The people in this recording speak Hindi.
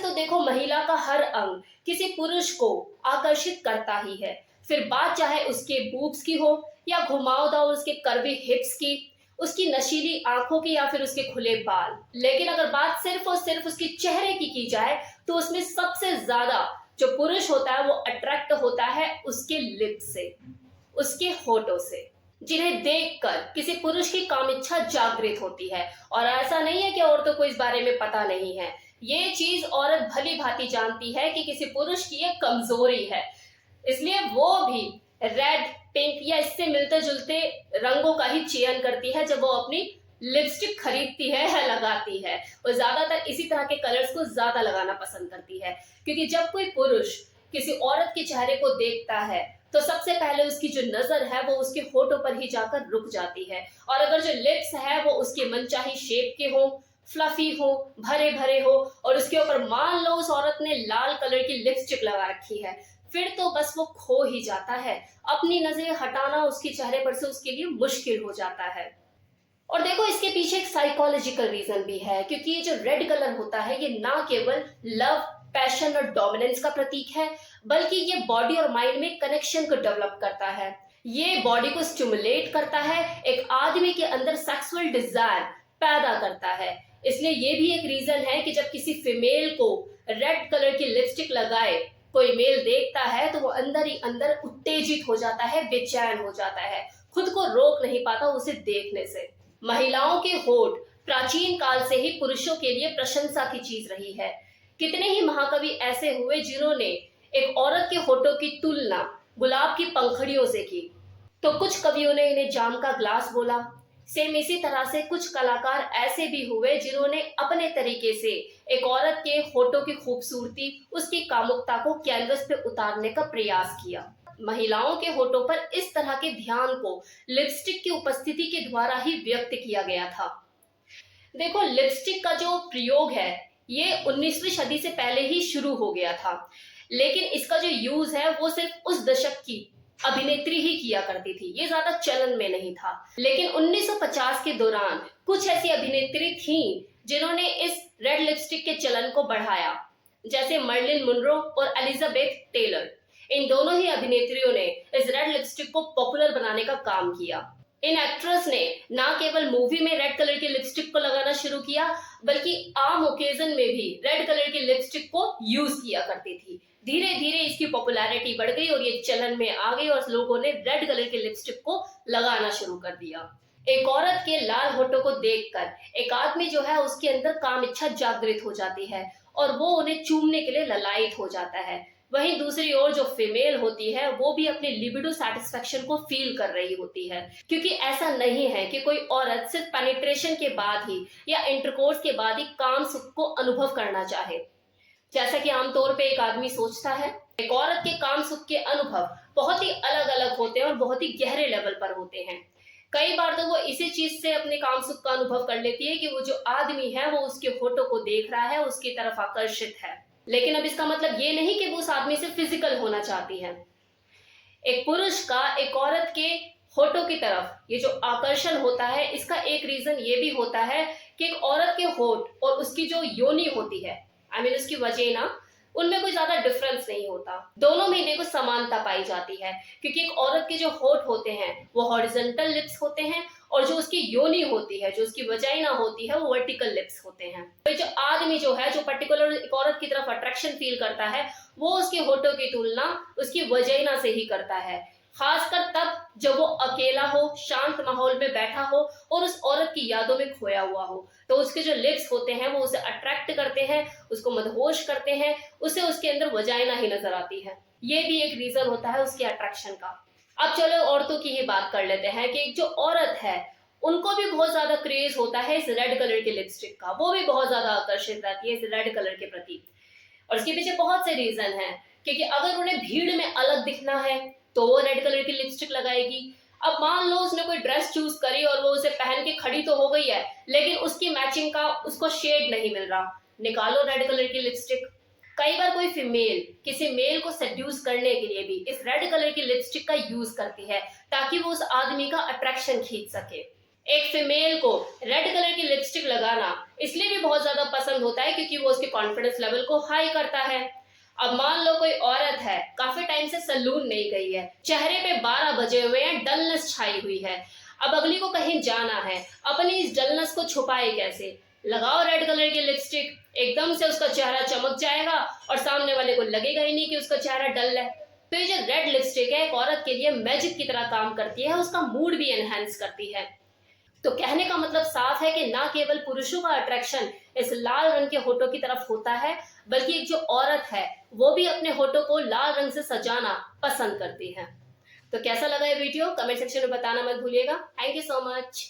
तो देखो महिला का हर अंग किसी पुरुष को आकर्षित करता ही है। फिर बात चाहे उसके बूब्स की हो या घुमावदार उसके कर्वी हिप्स की, उसकी नशीली आंखों की या फिर उसके खुले बाल। लेकिन अगर बात सिर्फ और सिर्फ उसके चेहरे की जाए तो उसमें सबसे ज्यादा जो पुरुष होता है वो अट्रैक्ट होता है उसके लिप्स से, उसके होठों से, जिन्हें देखकर किसी पुरुष की कामिच्छा जागृत होती है। और ऐसा नहीं है कि औरतों को इस बारे में पता नहीं है, ये चीज औरत भली भांति जानती है कि किसी पुरुष की ये कमजोरी है, इसलिए वो भी रेड, पिंक या इससे मिलते जुलते रंगों का ही चयन करती है जब वो अपनी लिपस्टिक खरीदती है या लगाती है। वो ज्यादातर इसी तरह के कलर्स को ज्यादा लगाना पसंद करती है, क्योंकि जब कोई पुरुष किसी औरत के चेहरे को देखता है तो सबसे पहले उसकी जो नजर है वो उसके होठों पर ही जाकर रुक जाती है। और अगर जो लिप्स है वो उसके मनचाही शेप के हो, फ्लफी हो, भरे भरे हो, और उसके ऊपर मान लो उस औरत ने लाल कलर की लिपस्टिक लगा रखी है, फिर तो बस वो खो ही जाता है। अपनी नजरें हटाना उसके चेहरे पर से उसके लिए मुश्किल हो जाता है। और देखो इसके पीछे एक साइकोलॉजिकल रीजन भी है, क्योंकि ये जो रेड कलर होता है ये ना केवल लव, पैशन और डोमिनेंस का प्रतीक है, बल्कि ये बॉडी और माइंड में कनेक्शन को डेवलप करता है। ये बॉडी को स्टिमुलेट करता है, एक आदमी के अंदर सेक्सुअल डिजायर पैदा करता है। इसलिए ये भी एक रीजन है कि जब किसी फीमेल को रेड कलर की लिपस्टिक लगाए कोई मेल देखता है तो वो अंदर ही अंदर उत्तेजित हो जाता है, बेचैन हो जाता है, खुद को रोक नहीं पाता उसे देखने से। महिलाओं के होठ प्राचीन काल से ही पुरुषों के लिए प्रशंसा की चीज रही है। कितने ही महाकवि ऐसे हुए जिन्होंने एक औरत के होठों की तुलना गुलाब की पंखड़ियों से की, तो कुछ कवियों ने इन्हें जाम का ग्लास बोला। सेम इसी तरह से कुछ कलाकार ऐसे भी हुए जिन्होंने अपने तरीके से एक औरत के होठों की खूबसूरती, उसकी कामुकता को कैनवस पे उतारने का प्रयास किया। महिलाओं के होठों पर इस तरह के ध्यान को लिपस्टिक की उपस्थिति के द्वारा ही व्यक्त किया गया था। देखो लिपस्टिक का जो प्रयोग है ये 19वीं सदी से पहले ही शुरू हो गया था, लेकिन इसका जो यूज है वो सिर्फ उस दशक की अभिनेत्री ही किया करती थी, ये ज्यादा चलन में नहीं था। लेकिन 1950 के दौरान कुछ ऐसी अभिनेत्री थीं जिन्होंने इस रेड लिपस्टिक के चलन को बढ़ाया, जैसे मर्लिन मुनरो और एलिजाबेथ टेलर। इन दोनों ही अभिनेत्रियों ने इस रेड लिपस्टिक को पॉपुलर बनाने का काम किया। इन एक्ट्रेस ने ना केवल मूवी में रेड कलर की लिपस्टिक को लगाना शुरू किया, बल्कि आम ओकेजन में भी रेड कलर की लिपस्टिक को यूज किया करती थी। धीरे धीरे इसकी पॉपुलैरिटी बढ़ गई और ये चलन में आ गई और लोगों ने रेड कलर की लिपस्टिक को लगाना शुरू कर दिया। एक औरत के लाल होठों को देखकर एक आदमी जो है उसके अंदर काम इच्छा जागृत हो जाती है और वो उन्हें चूमने के लिए ललायत हो जाता है। वहीं दूसरी ओर जो फीमेल होती है वो भी अपनी लिबिडो सेटिस्फेक्शन को फील कर रही होती है, क्योंकि ऐसा नहीं है कि कोई औरत सिर्फ पेनिट्रेशन के बाद ही या इंटरकोर्स के बाद ही काम सुख को अनुभव करना चाहे, जैसा कि आमतौर पे एक आदमी सोचता है। एक औरत के काम सुख के अनुभव बहुत ही अलग अलग होते हैं और बहुत ही गहरे लेवल पर होते हैं। कई बार तो वो इसी चीज से अपने काम सुख का अनुभव कर लेती है कि वो जो आदमी है वो उसके होठों को देख रहा है, उसकी तरफ आकर्षित है। लेकिन अब इसका मतलब ये नहीं कि वो उस आदमी से फिजिकल होना चाहती है। एक पुरुष का एक औरत के होठों की तरफ ये जो आकर्षण होता है, इसका एक रीजन ये भी होता है कि एक औरत के होठ और उसकी जो योनि होती है, उसकी वजेना, उनमें कोई ज्यादा डिफरेंस नहीं होता। दोनों में देखो समानता पाई जाती है, क्योंकि एक औरत के जो होठ होते हैं वो हॉरिजॉन्टल लिप्स होते हैं और जो उसकी योनि होती है, जो उसकी वजाइना होती है, वो वर्टिकल लिप्स होते हैं। तो जो आदमी जो है जो पर्टिकुलर एक औरत की तरफ अट्रैक्शन फील करता है वो उसके होठों की तुलना उसकी वजाइना से ही करता है, खासकर तब जब वो अकेला हो, शांत माहौल में बैठा हो और उस औरत की यादों में खोया हुआ हो। तो उसके जो लिप्स होते हैं वो उसे अट्रैक्ट करते हैं, उसको मदहोश करते हैं, उसे उसके अंदर वजाइना ही नजर आती है। ये भी एक रीजन होता है उसके अट्रैक्शन का। अब चलो औरतों की ही बात कर लेते हैं कि जो औरत है उनको भी बहुत ज्यादा क्रेज होता है इस रेड कलर के लिपस्टिक का, वो भी बहुत ज्यादा आकर्षित रहती है इस रेड कलर के प्रति। और इसके पीछे बहुत से रीजन है, क्योंकि अगर उन्हें भीड़ में अलग दिखना है तो वो रेड कलर की लिपस्टिक लगाएगी। अब मान लो उसने कोई ड्रेस चूज करी और वो उसे पहन के खड़ी तो हो गई है, लेकिन उसकी मैचिंग का उसको शेड नहीं मिल रहा, निकालो रेड कलर की लिपस्टिक। कई बार कोई फीमेल किसी मेल को सेड्यूस करने के लिए भी इस रेड कलर की लिपस्टिक का यूज करती है ताकि वो उस आदमी का अट्रैक्शन खींच सके। एक फीमेल को रेड कलर की लिपस्टिक लगाना इसलिए भी बहुत ज्यादा पसंद होता है क्योंकि वो उसके कॉन्फिडेंस लेवल को हाई करता है। अब मान लो कोई औरत है, काफी टाइम से सैलून नहीं गई है, चेहरे पे 12 बजे हुए हैं, डलनेस छाई हुई है। अब अगली को कहीं जाना है, अपनी इस डलनेस को छुपाए कैसे? लगाओ रेड कलर की लिपस्टिक, एकदम से उसका चेहरा चमक जाएगा और सामने वाले को लगेगा ही नहीं कि उसका चेहरा डल है। तो ये जो रेड लिपस्टिक है एक औरत के लिए मैजिक की तरह काम करती है, उसका मूड भी एनहेंस करती है। तो कहने का मतलब साफ है कि ना केवल पुरुषों का अट्रैक्शन इस लाल रंग के होठों की तरफ होता है, बल्कि एक जो औरत है वो भी अपने होठों को लाल रंग से सजाना पसंद करती है। तो कैसा लगा ये वीडियो कमेंट सेक्शन में बताना मत भूलिएगा। Thank you so much.